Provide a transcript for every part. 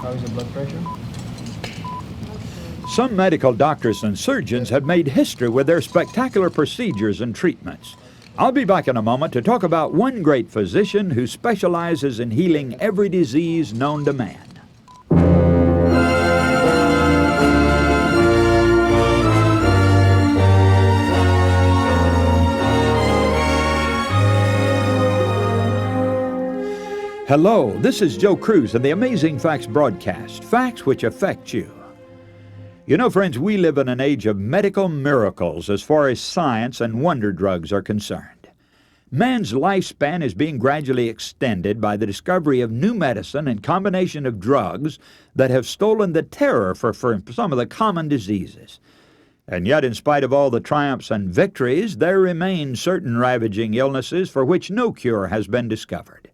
How is your blood pressure? Some medical doctors and surgeons have made history with their spectacular procedures and treatments. I'll be back in a moment to talk about one great physician who specializes in healing every disease known to man. Hello, this is Joe Cruz and the Amazing Facts broadcast, facts which affect you. You know, friends, we live in an age of medical miracles as far as science and wonder drugs are concerned. Man's lifespan is being gradually extended by the discovery of new medicine and combination of drugs that have stolen the terror for some of the common diseases. And yet, in spite of all the triumphs and victories, there remain certain ravaging illnesses for which no cure has been discovered.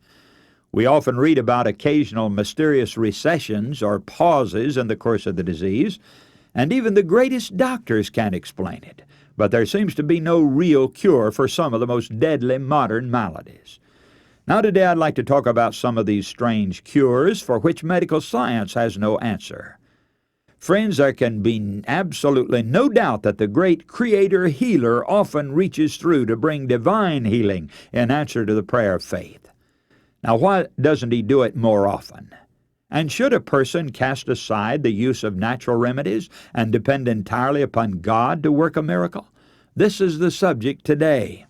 We often read about occasional mysterious recessions or pauses in the course of the disease, and even the greatest doctors can't explain it. But there seems to be no real cure for some of the most deadly modern maladies. Now today I'd like to talk about some of these strange cures for which medical science has no answer. Friends, there can be absolutely no doubt that the great Creator Healer often reaches through to bring divine healing in answer to the prayer of faith. Now, why doesn't He do it more often? And should a person cast aside the use of natural remedies and depend entirely upon God to work a miracle? This is the subject today.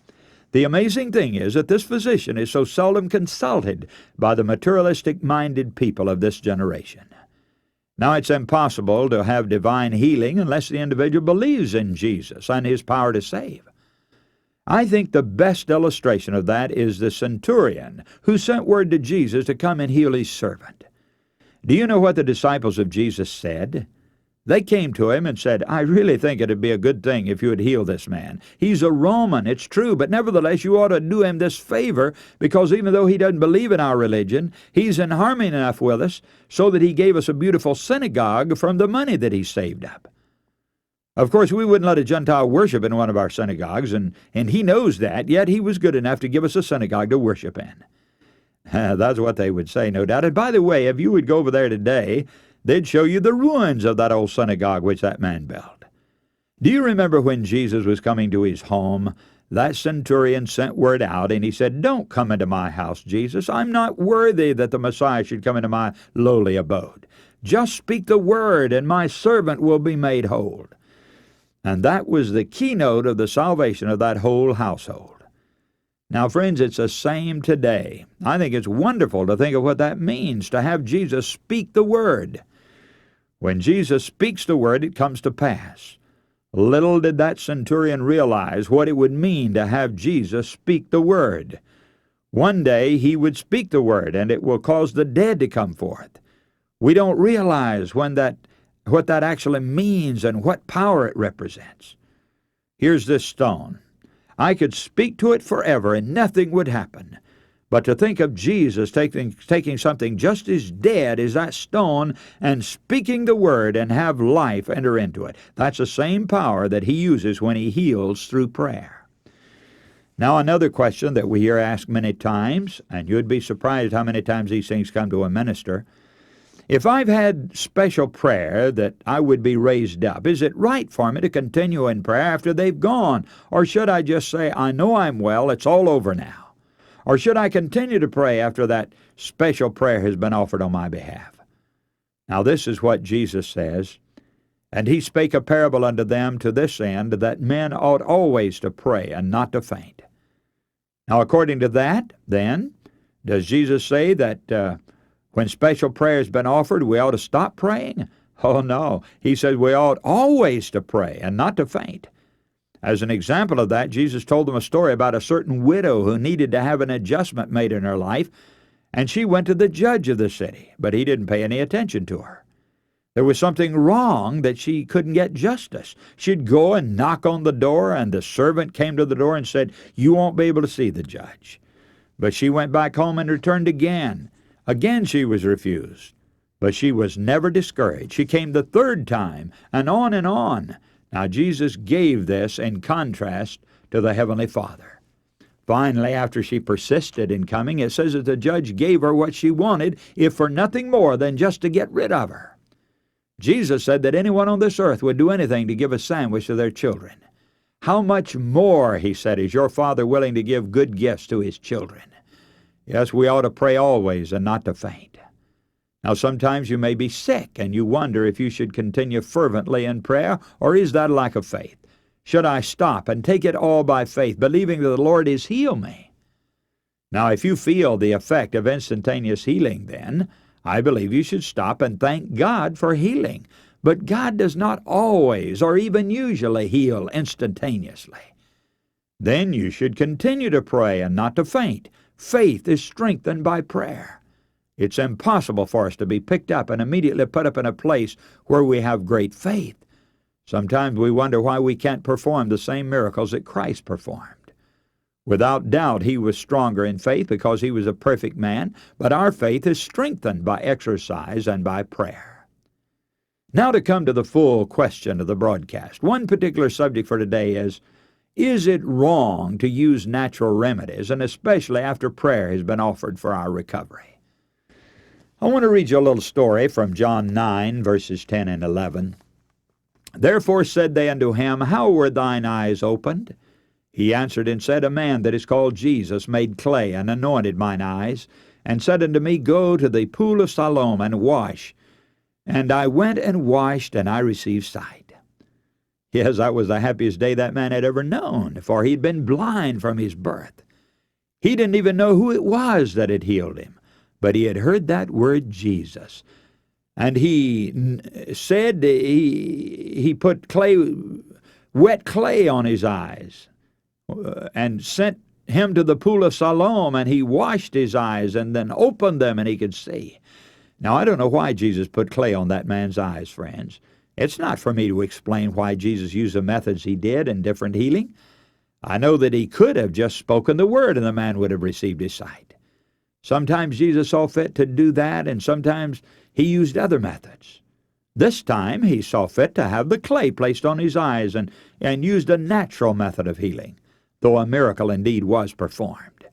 The amazing thing is that this physician is so seldom consulted by the materialistic-minded people of this generation. Now, it's impossible to have divine healing unless the individual believes in Jesus and His power to save. I think the best illustration of that is the centurion who sent word to Jesus to come and heal his servant. Do you know what the disciples of Jesus said? They came to him and said, "I really think it'd be a good thing if you would heal this man. He's a Roman, it's true, but nevertheless you ought to do him this favor, because even though he doesn't believe in our religion, he's in harmony enough with us so that he gave us a beautiful synagogue from the money that he saved up." Of course, we wouldn't let a Gentile worship in one of our synagogues, and he knows that, yet he was good enough to give us a synagogue to worship in. That's what they would say, no doubt. And by the way, if you would go over there today, they'd show you the ruins of that old synagogue which that man built. Do you remember when Jesus was coming to his home? That centurion sent word out, and he said, "Don't come into my house, Jesus. I'm not worthy that the Messiah should come into my lowly abode. Just speak the word, and my servant will be made whole." And that was the keynote of the salvation of that whole household. Now, friends, it's the same today. I think it's wonderful to think of what that means, to have Jesus speak the word. When Jesus speaks the word, it comes to pass. Little did that centurion realize what it would mean to have Jesus speak the word. One day he would speak the word, and it will cause the dead to come forth. We don't realize what that actually means and what power it represents. Here's this stone. I could speak to it forever and nothing would happen. But to think of Jesus taking something just as dead as that stone and speaking the word and have life enter into it, that's the same power that He uses when He heals through prayer. Now, another question that we hear asked many times, and you'd be surprised how many times these things come to a minister. If I've had special prayer that I would be raised up, is it right for me to continue in prayer after they've gone? Or should I just say, "I know I'm well, it's all over now"? Or should I continue to pray after that special prayer has been offered on my behalf? Now this is what Jesus says, "And He spake a parable unto them to this end, that men ought always to pray and not to faint." Now according to that, then, does Jesus say that when special prayer has been offered, we ought to stop praying? Oh, no. He says we ought always to pray and not to faint. As an example of that, Jesus told them a story about a certain widow who needed to have an adjustment made in her life, and she went to the judge of the city, but he didn't pay any attention to her. There was something wrong that she couldn't get justice. She'd go and knock on the door, and the servant came to the door and said, "You won't be able to see the judge." But she went back home and returned again. Again she was refused, but she was never discouraged. She came the third time, and on and on. Now Jesus gave this in contrast to the Heavenly Father. Finally, after she persisted in coming, it says that the judge gave her what she wanted, if for nothing more than just to get rid of her. Jesus said that anyone on this earth would do anything to give a sandwich to their children. How much more, he said, is your Father willing to give good gifts to his children? Yes, we ought to pray always and not to faint. Now, sometimes you may be sick, and you wonder if you should continue fervently in prayer, or is that a lack of faith? Should I stop and take it all by faith, believing that the Lord is heal me? Now, if you feel the effect of instantaneous healing, then I believe you should stop and thank God for healing. But God does not always or even usually heal instantaneously. Then you should continue to pray and not to faint. Faith is strengthened by prayer. It's impossible for us to be picked up and immediately put up in a place where we have great faith. Sometimes we wonder why we can't perform the same miracles that Christ performed. Without doubt, he was stronger in faith because he was a perfect man, but our faith is strengthened by exercise and by prayer. Now to come to the full question of the broadcast. One particular subject for today is it wrong to use natural remedies, and especially after prayer has been offered for our recovery? I want to read you a little story from John 9, verses 10 and 11. Therefore said they unto him, How were thine eyes opened? He answered and said, A man that is called Jesus made clay and anointed mine eyes, and said unto me, Go to the pool of Siloam and wash. And I went and washed, and I received sight. Yes, that was the happiest day that man had ever known, for he'd been blind from his birth. He didn't even know who it was that had healed him, but he had heard that word Jesus. And he said he put wet clay on his eyes, and sent him to the pool of Siloam, and he washed his eyes and then opened them, and he could see. Now, I don't know why Jesus put clay on that man's eyes, friends. It's not for me to explain why Jesus used the methods he did in different healing. I know that he could have just spoken the word and the man would have received his sight. Sometimes Jesus saw fit to do that, and sometimes he used other methods. This time he saw fit to have the clay placed on his eyes and used a natural method of healing, though a miracle indeed was performed.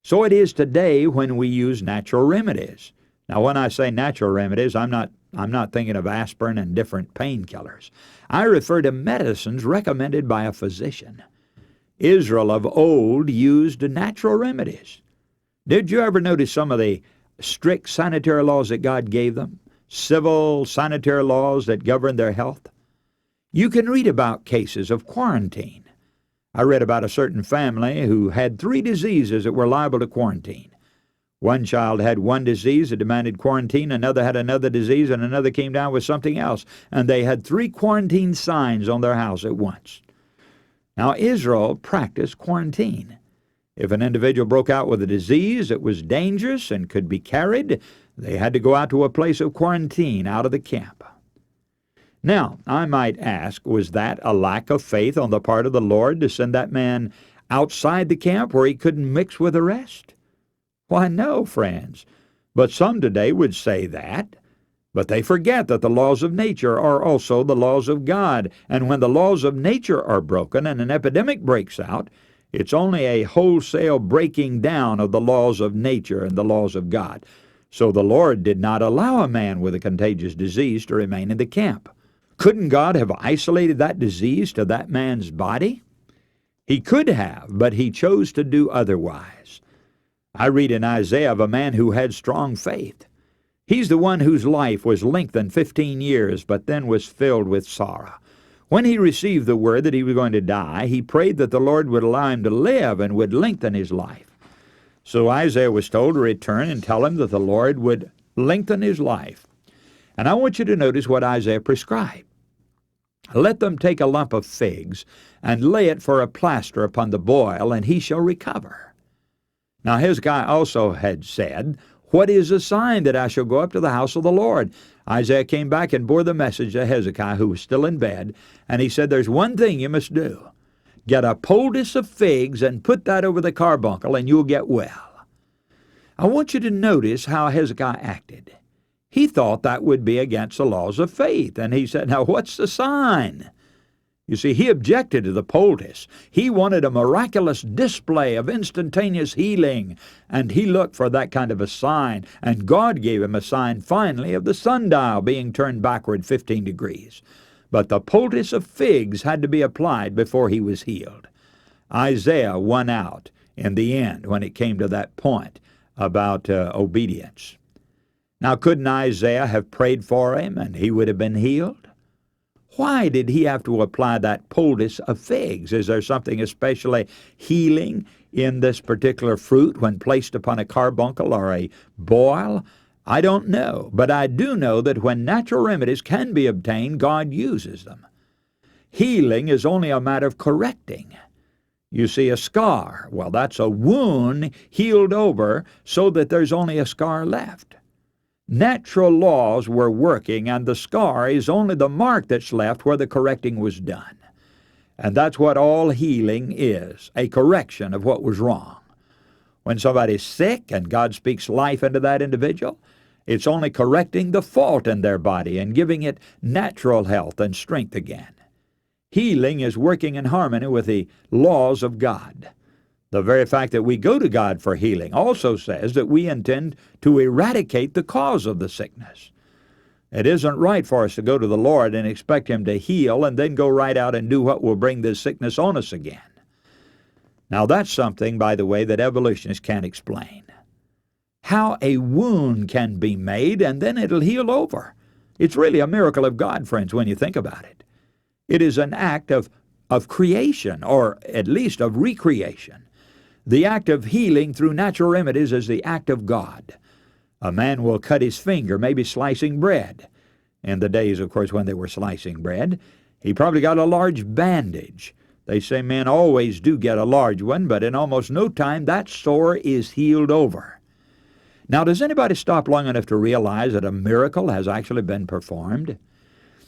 So it is today when we use natural remedies. Now, when I say natural remedies, I'm not thinking of aspirin and different painkillers. I refer to medicines recommended by a physician. Israel of old used natural remedies. Did you ever notice some of the strict sanitary laws that God gave them? Civil sanitary laws that govern their health? You can read about cases of quarantine. I read about a certain family who had 3 diseases that were liable to quarantine. One child had one disease that demanded quarantine, another had another disease, and another came down with something else, and they had 3 quarantine signs on their house at once. Now, Israel practiced quarantine. If an individual broke out with a disease that was dangerous and could be carried, they had to go out to a place of quarantine out of the camp. Now, I might ask, was that a lack of faith on the part of the Lord to send that man outside the camp where he couldn't mix with the rest? Why, no, friends. But some today would say that. But they forget that the laws of nature are also the laws of God. And when the laws of nature are broken and an epidemic breaks out, it's only a wholesale breaking down of the laws of nature and the laws of God. So the Lord did not allow a man with a contagious disease to remain in the camp. Couldn't God have isolated that disease to that man's body? He could have, but he chose to do otherwise. I read in Isaiah of a man who had strong faith. He's the one whose life was lengthened 15 years, but then was filled with sorrow. When he received the word that he was going to die, he prayed that the Lord would allow him to live and would lengthen his life. So Isaiah was told to return and tell him that the Lord would lengthen his life. And I want you to notice what Isaiah prescribed. Let them take a lump of figs and lay it for a plaster upon the boil, and he shall recover. Now Hezekiah also had said, What is the sign that I shall go up to the house of the Lord? Isaiah came back and bore the message to Hezekiah, who was still in bed, and he said, There's one thing you must do. Get a poultice of figs and put that over the carbuncle, and you'll get well. I want you to notice how Hezekiah acted. He thought that would be against the laws of faith, and he said, Now what's the sign? You see, he objected to the poultice. He wanted a miraculous display of instantaneous healing, and he looked for that kind of a sign, and God gave him a sign finally of the sundial being turned backward 15 degrees. But the poultice of figs had to be applied before he was healed. Isaiah won out in the end when it came to that point about obedience. Now, couldn't Isaiah have prayed for him and he would have been healed? Why did he have to apply that poultice of figs? Is there something especially healing in this particular fruit when placed upon a carbuncle or a boil? I don't know, but I do know that when natural remedies can be obtained, God uses them. Healing is only a matter of correcting. You see, a scar, well, that's a wound healed over so that there's only a scar left. Natural laws were working, and the scar is only the mark that's left where the correcting was done. And that's what all healing is, a correction of what was wrong. When somebody's sick and God speaks life into that individual, it's only correcting the fault in their body and giving it natural health and strength again. Healing is working in harmony with the laws of God. The very fact that we go to God for healing also says that we intend to eradicate the cause of the sickness. It isn't right for us to go to the Lord and expect Him to heal and then go right out and do what will bring this sickness on us again. Now that's something, by the way, that evolutionists can't explain. How a wound can be made and then it'll heal over. It's really a miracle of God, friends, when you think about it. It is an act of creation, or at least of recreation. The act of healing through natural remedies is the act of God. A man will cut his finger, maybe slicing bread. In the days, of course, when they were slicing bread, he probably got a large bandage. They say men always do get a large one, but in almost no time that sore is healed over. Now, does anybody stop long enough to realize that a miracle has actually been performed?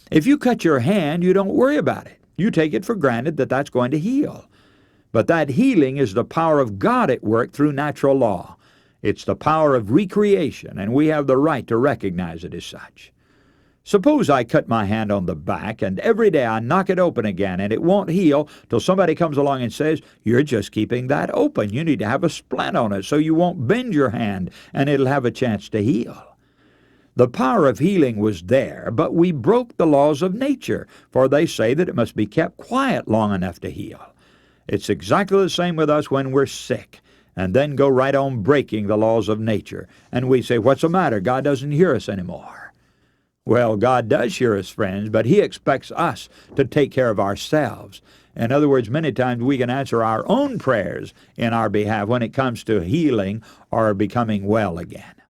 If you cut your hand, you don't worry about it. You take it for granted that that's going to heal. But that healing is the power of God at work through natural law. It's the power of recreation, and we have the right to recognize it as such. Suppose I cut my hand on the back, and every day I knock it open again, and it won't heal till somebody comes along and says, "You're just keeping that open. You need to have a splint on it so you won't bend your hand, and it'll have a chance to heal." The power of healing was there, but we broke the laws of nature, for they say that it must be kept quiet long enough to heal. It's exactly the same with us when we're sick, and then go right on breaking the laws of nature. And we say, "What's the matter? God doesn't hear us anymore." Well, God does hear us, friends, but He expects us to take care of ourselves. In other words, many times we can answer our own prayers in our behalf when it comes to healing or becoming well again.